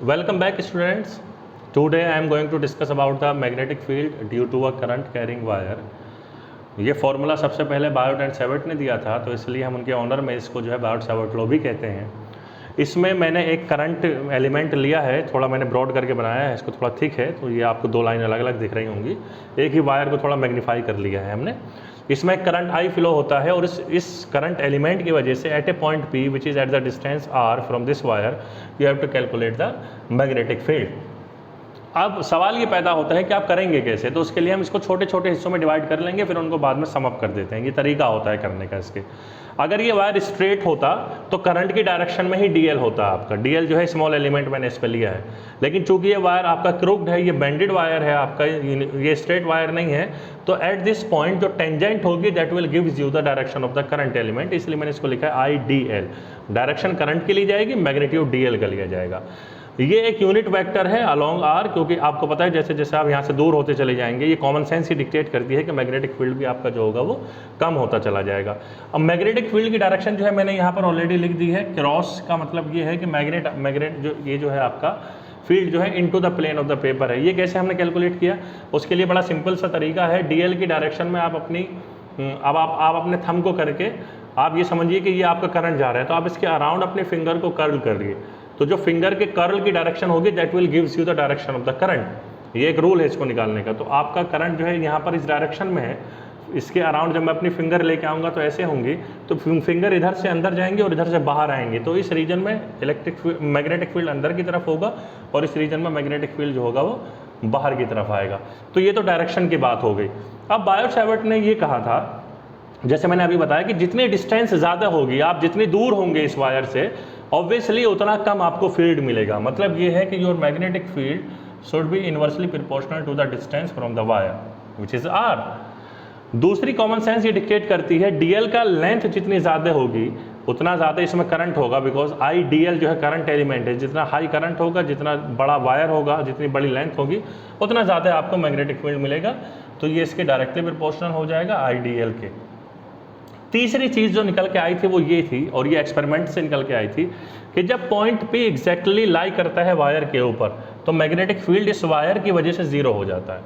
Welcome back, students. Today I am going to discuss about the magnetic field due to a current carrying wire. ये formula सबसे पहले Biot and Savart ने दिया था, तो इसलिए हम उनके ऑनर में इसको जो है बायोट सेवर्ट लॉ भी कहते हैं। इसमें मैंने एक करंट एलिमेंट लिया है, थोड़ा मैंने ब्रॉड करके बनाया है, इसको थोड़ा थिक है, तो ये आपको दो लाइन अलग अलग दिख रही होंगी। एक ही वायर को थोड़ा मैग्नीफाई कर लिया है हमने। इसमें करंट आई फ्लो होता है और इस करंट एलिमेंट की वजह से at a point P which is at the distance R from this wire you have to calculate the magnetic field. अब सवाल ये पैदा होता है कि आप करेंगे कैसे, तो उसके लिए हम इसको छोटे छोटे हिस्सों में डिवाइड कर लेंगे, फिर उनको बाद में सम अप कर देते हैं। ये तरीका होता है करने का इसके। अगर ये वायर स्ट्रेट होता तो करंट की डायरेक्शन में ही डीएल होता आपका। डीएल जो है स्मॉल एलिमेंट मैंने इस पर लिया है, लेकिन चूंकि ये वायर आपका क्रूक्ड है, ये बेंडेड वायर है आपका, ये स्ट्रेट वायर नहीं है, तो एट दिस पॉइंट जो टेंजेंट होगी that will gives you the direction of the current element. इसलिए मैंने इसको लिखा है आई डी एल। डायरेक्शन करंट की ली जाएगी, मैग्नीट्यूड डीएल का लिया जाएगा। ये एक यूनिट वेक्टर है अलोंग आर, क्योंकि आपको पता है जैसे जैसे आप यहाँ से दूर होते चले जाएंगे, ये कॉमन सेंस ही डिक्टेट करती है कि मैग्नेटिक फील्ड भी आपका जो होगा वो कम होता चला जाएगा। अब मैग्नेटिक फील्ड की डायरेक्शन जो है मैंने यहाँ पर ऑलरेडी लिख दी है। क्रॉस का मतलब ये है कि मैग्नेट जो ये जो है आपका फील्ड जो है into the plane of the paper है। ये कैसे हमने कैलकुलेट किया, उसके लिए बड़ा सिंपल सा तरीका है। डीएल की डायरेक्शन में आप अपनी अब आप अपने थंब को करके आप ये समझिए कि ये आपका करंट जा रहा है, तो आप इसके अराउंड अपने फिंगर को कर्ल करिए, तो जो फिंगर के कर्ल की डायरेक्शन होगी that will gives you the direction of the current. ये एक रूल है इसको निकालने का। तो आपका करंट जो है यहाँ पर इस डायरेक्शन में है, इसके अराउंड जब मैं अपनी फिंगर लेके आऊँगा तो ऐसे होंगी, तो फिंगर इधर से अंदर जाएंगे और इधर से बाहर आएंगे, तो इस रीजन में मैग्नेटिक फील्ड अंदर की तरफ होगा और इस रीजन में मैग्नेटिक फील्ड जो होगा वो बाहर की तरफ आएगा। तो ये तो डायरेक्शन की बात हो गई। अब बायोट सेवर्ट ने ये कहा था, जैसे मैंने अभी बताया कि जितनी डिस्टेंस ज़्यादा होगी, आप जितनी दूर होंगे इस वायर से, ऑब्वियसली उतना कम आपको फील्ड मिलेगा। मतलब ये है कि your magnetic field should be inversely proportional to the distance from the wire which is R. दूसरी कॉमन सेंस ये डिक्टेट करती है डीएल का लेंथ जितनी ज़्यादा होगी उतना ज़्यादा इसमें करंट होगा, बिकॉज आई डीएल जो है करंट एलिमेंट है। जितना हाई करंट होगा, जितना बड़ा वायर होगा, जितनी बड़ी लेंथ होगी, उतना ज़्यादा आपको मैग्नेटिक फील्ड मिलेगा। तो ये इसके डायरेक्टली प्रोपोर्शनल हो जाएगा आई डीएल के। तीसरी चीज़ जो निकल के आई थी वो ये थी, और ये एक्सपेरिमेंट से निकल के आई थी, कि जब पॉइंट पे एग्जैक्टली लाई करता है वायर के ऊपर, तो मैग्नेटिक फील्ड इस वायर की वजह से ज़ीरो हो जाता है।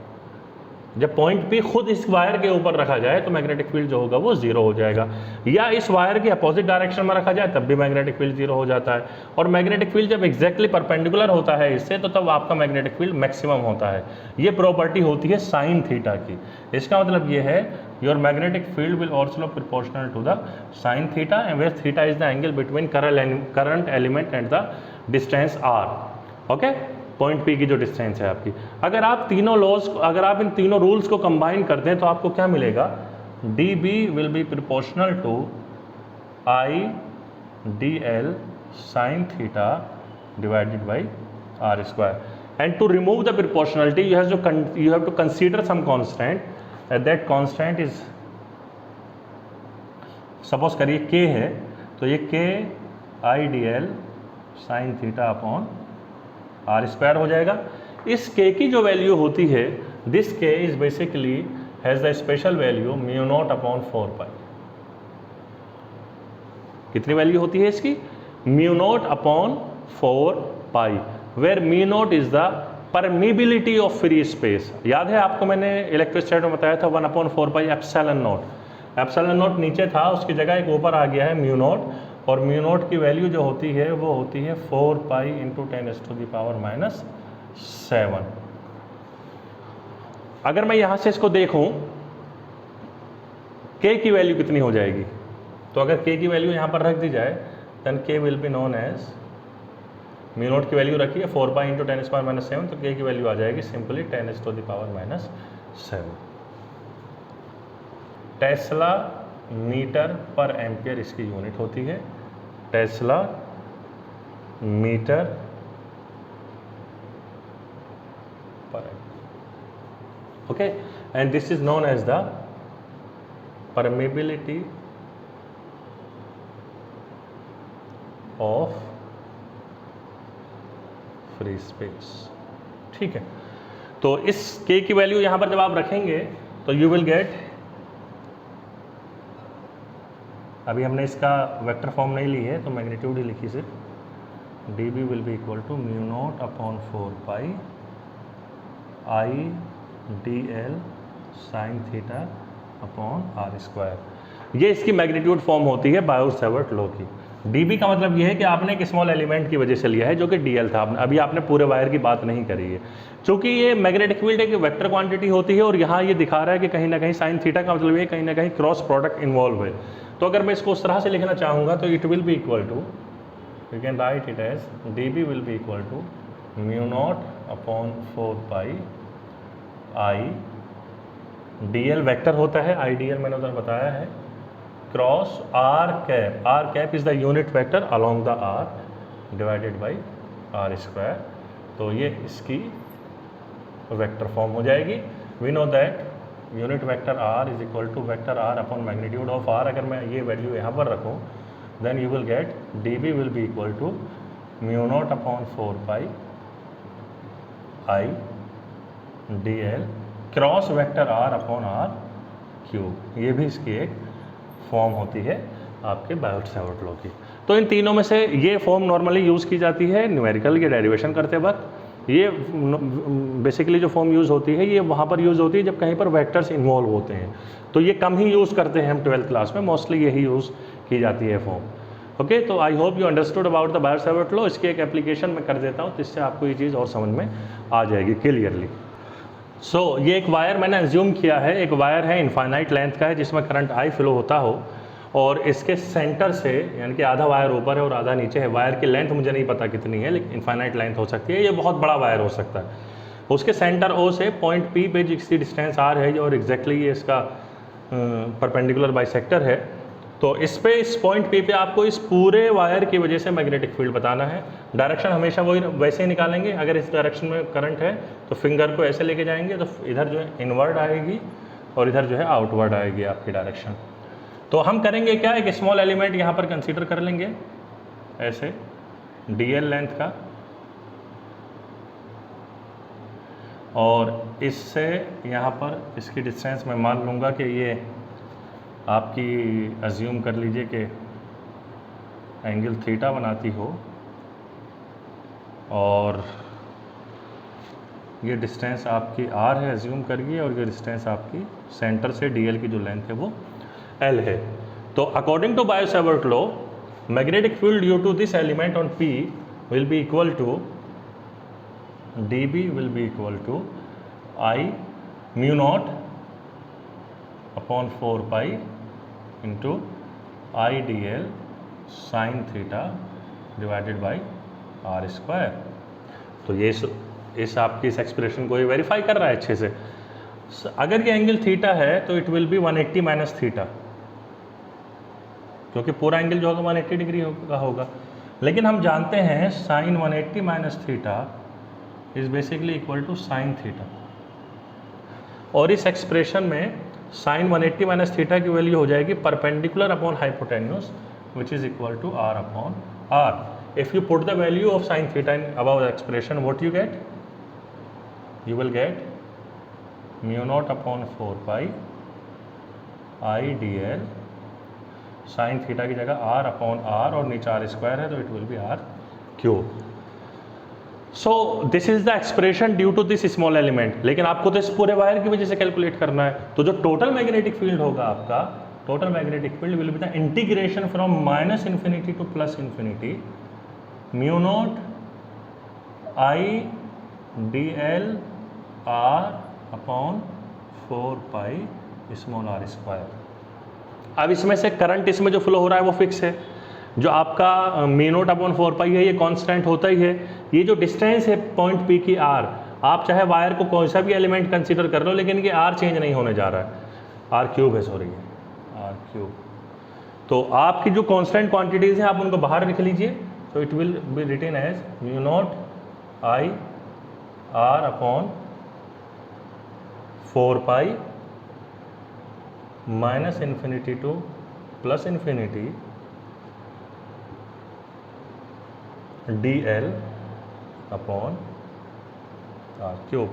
जब पॉइंट पे खुद इस वायर के ऊपर रखा जाए तो मैग्नेटिक फील्ड जो होगा वो ज़ीरो हो जाएगा, या इस वायर के अपोजिट डायरेक्शन में रखा जाए तब भी मैग्नेटिक फील्ड ज़ीरो हो जाता है। और मैग्नेटिक फील्ड जब एग्जैक्टली परपेंडिकुलर होता है इससे, तो तब आपका मैग्नेटिक फील्ड मैक्सिमम होता है। ये प्रॉपर्टी होती है साइन थीटा की। इसका मतलब ये है your magnetic field will also proportional to the sine theta, and where theta is the angle between current element and the distance R. Okay, point P की जो डिस्टेंस है आपकी। अगर आप इन तीनों रूल्स को कंबाइन करते हैं तो आपको क्या मिलेगा, D B will be proportional to I D L sine theta divided by R square. And to remove the proportionality you have to consider some constant, that constant is, suppose करिए K है, तो ये K I D L sine theta upon R square हो जाएगा। इस के की जो वैल्यू होती है, this K is basically has the special value mu naught upon 4 pi. कितनी वैल्यू होती है इसकी, mu naught upon 4 pi, where mu naught is the permeability of free space. याद है आपको मैंने इलेक्ट्रोस्टैटिक में बताया था 1/4 pi epsilon naught. Epsilon naught नीचे था, उसकी जगह एक ऊपर आ गया है म्यू नॉट, और म्यू नॉट की वैल्यू जो होती है वो होती है 4 पाई इंटू 10⁻⁻⁷। अगर मैं यहाँ से इसको देखूँ k की वैल्यू कितनी हो जाएगी, तो अगर k की वैल्यू यहाँ पर रख दी जाए, then k will be known as, mu naught की वैल्यू रखी है 4 पाई इंटू 10⁻⁻⁷, तो k की वैल्यू आ जाएगी simply 10⁻⁻⁷। Tesla metre per ampere इसकी यूनिट होती है, tesla metre per ampere. Okay, and this is known as the permeability of free space. ठीक है, तो इस k की वैल्यू यहां पर जब आप रखेंगे तो यू विल गेट, अभी हमने इसका वेक्टर फॉर्म नहीं ली है तो मैग्नीट्यूड ही लिखी सिर्फ, dB will be equal to mu naught upon 4 pi I dl sin theta upon R square. ये इसकी मैग्नीट्यूड फॉर्म होती है बायो-सैवर्ट लॉ की। dB का मतलब ये है कि आपने एक स्मॉल एलिमेंट की वजह से लिया है जो कि dl था, अभी आपने पूरे वायर की बात नहीं करी है। चूँकि ये मैग्नेटिक फील्ड एक वेक्टर क्वांटिटी होती है और यहाँ ये दिखा रहा है कि कहीं ना कहीं साइन थीटा का मतलब ये कहीं ना कहीं क्रॉस प्रोडक्ट इन्वॉल्व है। तो अगर मैं इसको उस तरह से लिखना चाहूँगा तो it will be equal to, you can write it as dB will be equal to mu naught upon 4 pi I dl vector होता है, आई dl मैंने उधर बताया है, cross R cap is the unit vector along the R divided by R square. तो ये इसकी vector form हो जाएगी। We know that unit vector R is equal to vector R upon magnitude of are. अगर मैं ये value यहाँ पर रखूँ then you will get dB will be equal to mu naught upon 4 pi I dl cross vector R upon R cube. ये भी इसकी एक फॉर्म होती है आपके बायो-सैवर्ट लॉ की। तो इन तीनों में से ये फॉर्म नॉर्मली यूज़ की जाती है न्यूमेरिकल के डेरिवेशन करते वक्त। ये बेसिकली जो फॉर्म यूज़ होती है ये वहाँ पर यूज़ होती है जब कहीं पर वेक्टर्स इन्वॉल्व होते हैं, तो ये कम ही यूज़ करते हैं हम 12th क्लास में, मोस्टली यही यूज़ की जाती है फॉर्म। ओके, तो I hope you understood about the bio-Savart law. इसकी एक एप्लीकेशन मैं कर देता हूँ जिससे आपको ये चीज़ और समझ में आ जाएगी क्लियरली। सो ये एक वायर मैंने एज्यूम किया है, एक वायर है इनफाइनाइट लेंथ का है जिसमें करंट आई फ्लो होता हो और इसके सेंटर से यानी कि आधा वायर ऊपर है और आधा नीचे है। वायर की लेंथ मुझे नहीं पता कितनी है लेकिन इनफाइनाइट लेंथ हो सकती है, ये बहुत बड़ा वायर हो सकता है। उसके सेंटर ओ से पॉइंट पी पे जिसकी डिस्टेंस आर है और एग्जैक्टली ये इसका परपेंडिकुलर बाइसेक्टर है। तो इस पे इस पॉइंट पी पे आपको इस पूरे वायर की वजह से मैग्नेटिक फील्ड बताना है। डायरेक्शन हमेशा वही वैसे ही निकालेंगे। अगर इस डायरेक्शन में करंट है तो फिंगर को ऐसे लेके जाएंगे तो इधर जो है इनवर्ड आएगी और इधर जो है आउटवर्ड आएगी आपकी डायरेक्शन। तो हम करेंगे क्या, एक स्मॉल एलिमेंट यहाँ पर कंसीडर कर लेंगे ऐसे dl लेंथ का, और इससे यहाँ पर इसकी डिस्टेंस मैं मान लूँगा कि ये आपकी अज्यूम कर लीजिए कि एंगल थीटा बनाती हो और ये डिस्टेंस आपकी r है अज्यूम करिए और ये डिस्टेंस आपकी सेंटर से dl की जो लेंथ है वो l है। तो according to Biot Savart law magnetic field due to this element on p will be equal to dB will be equal to I mu naught upon 4 pi into I dl sine theta divided by R square. तो ये इस आपकी इस expression को ये verify कर रहा है अच्छे से। अगर ये एंगल थीटा है तो it will B 180 minus theta, क्योंकि पूरा एंगल जो होगा 180 डिग्री का होगा। लेकिन हम जानते हैं sine 180 minus theta is basically equal to sine theta, और इस एक्सप्रेशन में साइन 180 माइनस थीटा की वैल्यू हो जाएगी perpendicular upon hypotenuse which is equal to R upon R. If you put the value of sine theta in above expression what you get, you will get mu naught upon 4 pi I dl sine theta की जगह r upon r और नीचे r square है तो it will be r cube. So this is the expression due to this small element. लेकिन आपको तो इस पूरे वायर की वजह से कैलकुलेट करना है, तो जो टोटल मैग्नेटिक फील्ड होगा आपका, total magnetic field will be the integration from minus infinity to plus infinity mu naught I dl r upon 4 pi small r square. अब इसमें से करंट इसमें जो फ्लो हो रहा है वो फिक्स है, जो आपका म्यू नॉट अपॉन 4 पाई है ये कांस्टेंट होता ही है। ये जो डिस्टेंस है पॉइंट P की r, आप चाहे वायर को कोई सा भी एलिमेंट कंसीडर कर लो लेकिन ये r चेंज नहीं होने जा रहा है, r क्यूब है, सॉरी r क्यूब। तो आपकी जो कांस्टेंट क्वांटिटीज़ हैं आप उनको बाहर लिख लीजिए। तो it will be written as mu naught I r upon 4 pi minus infinity to plus infinity dl upon r cube.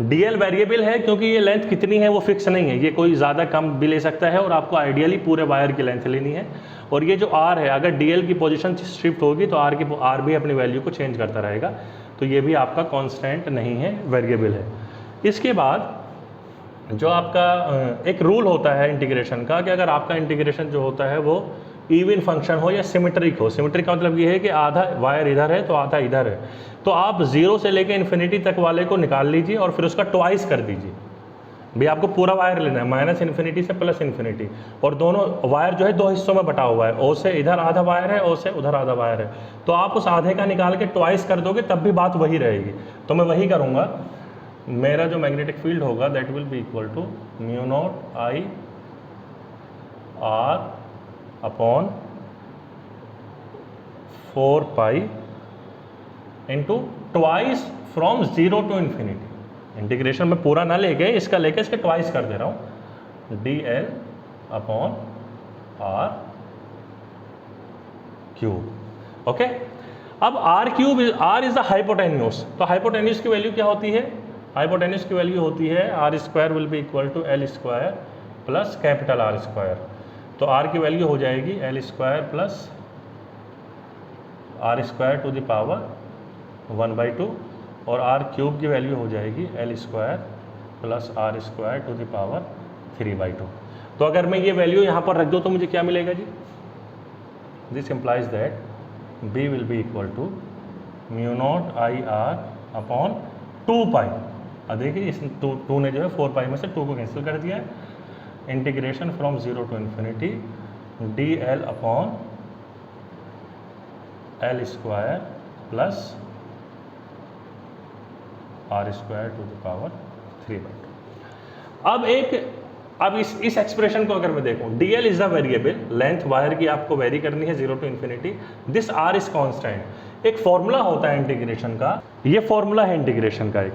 dl variable है क्योंकि ये लेंथ कितनी है वो फिक्स नहीं है, ये कोई ज़्यादा कम भी ले सकता है और आपको आइडियली पूरे वायर की लेंथ लेनी है और ये जो r है अगर dl की पोजीशन शिफ्ट होगी तो r भी अपनी वैल्यू को चेंज करता रहेगा, तो ये भी आपका कांस्टेंट नहीं है, वेरिएबल है। इसके बाद जो आपका एक रूल होता है इंटीग्रेशन का कि अगर आपका इंटीग्रेशन जो होता है वो इवन फंक्शन हो या सिमेट्रिक हो। सिमेट्रिक का मतलब ये है कि आधा वायर इधर है तो आधा इधर है, तो आप 0 से लेकर इन्फिनिटी तक वाले को निकाल लीजिए और फिर उसका ट्वाइस कर दीजिए। भाई आपको पूरा वायर लेना है माइनस इन्फिनिटी से प्लस इन्फिनिटी, और दोनों वायर जो है दो हिस्सों में बटा हुआ है, ओ से इधर आधा वायर है, ओ से उधर आधा वायर है, तो आप उस आधे का निकाल के ट्वाइस कर दोगे तब भी बात वही रहेगी। तो मैं वही करूँगा, मेरा जो मैग्नेटिक फील्ड होगा that will be equal to mu naught I R upon 4 pi into twice from 0 to infinity. Integration में पूरा ना लेके इसका लेके इसके ट्वाइस कर दे रहा हूँ, D L upon R cube. Okay, अब R cube R is the hypotenuse, तो हाइपोटेन्यूस की वैल्यू क्या होती है? हाइपोटेन्यूस की वैल्यू होती है R square will be equal to L square plus capital R square. तो आर की वैल्यू हो जाएगी L square plus R square to the power 1/2, और आर क्यूब की वैल्यू हो जाएगी L square plus R square to the power 3/2। तो अगर मैं ये वैल्यू यहाँ पर रख दूँ तो मुझे क्या मिलेगा जी? This implies that B will be equal to mu naught I R upon 2 pi. अब देखिए इस 2 ने जो है 4 पाई में से 2 को कैंसिल कर दिया है, integration from 0 to infinity D L upon L square plus R square to the power 3/2। अब इस एक्सप्रेशन को अगर मैं देखूं, dl is the variable, length wire की आपको वेरी करनी है 0 to infinity, this r is constant. एक फॉर्मूला होता है इंटीग्रेशन का, ये फॉर्मूला है इंटीग्रेशन का एक,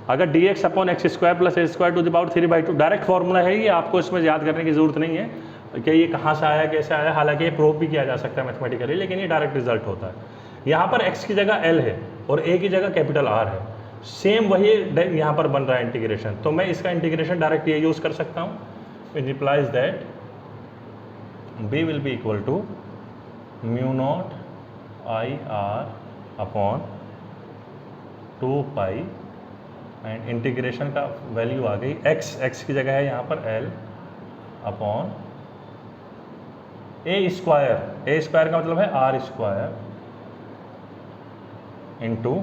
अगर dx upon X square plus A square to the power 3/2 direct formula है ये, आपको इसमें याद करने की जरूरत नहीं है कि ये कहाँ से आया कैसे आया, हालांकि ये प्रूव भी किया जा सकता है मैथमेटिकली, लेकिन ये डायरेक्ट रिजल्ट होता है। यहाँ पर x की जगह l है और a की जगह कैपिटल R है, सेम वही यहाँ पर बन रहा है इंटीग्रेशन, तो मैं इसका इंटीग्रेशन डायरेक्ट ये यूज़ कर सकता हूँ। It implies that b will be equal to mu naught I R upon 2 pi, and integration का वैल्यू आ गई x की जगह है यहाँ पर l अपॉन ए स्क्वायर का मतलब है R square into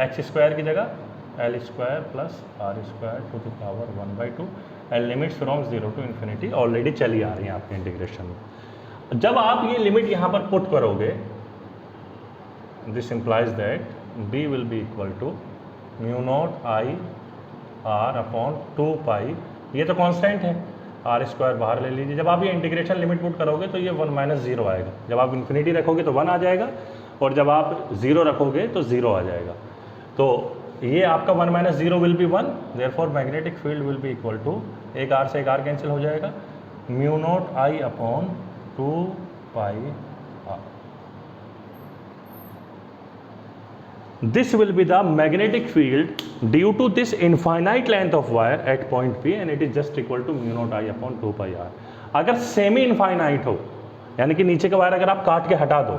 X square की जगह L square plus R square to the power 1/2, and limits from 0 to infinity already चली आ रही है आपके इंटीग्रेशन में। जब आप ये लिमिट यहाँ पर पुट करोगे, this implies that b will be equal to mu naught I R upon 2 pi, ये तो कांस्टेंट है, आर स्क्वायर बाहर ले लीजिए। जब आप ये इंटीग्रेशन लिमिट पुट करोगे तो ये 1 - 0 आएगा, जब आप इन्फिनिटी रखोगे तो 1 आ जाएगा, और जब आप 0 रखोगे तो 0 आ जाएगा। तो ये आपका 1 - 0 will be 1, therefore magnetic field will be equal to, एक आर से एक आर कैंसिल हो जाएगा, mu naught I upon 2 pi R. This will be the magnetic field due to this infinite length of wire at point P, and it is just equal to mu naught I upon 2 pi r। अगर semi infinite हो, यानी कि नीचे का wire अगर आप काट के हटा दो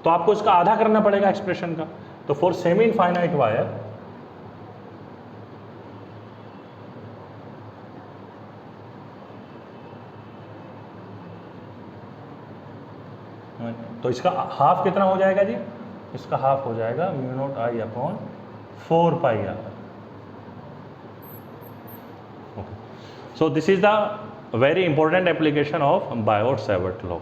तो आपको इसका आधा करना पड़ेगा एक्सप्रेशन का। तो फॉर सेमी इनफाइनाइट वायर तो इसका हाफ कितना हो जाएगा जी? इसका हाफ हो जाएगा mu naught I upon 4 pi R. So this is the very important application of Biot-Savart law.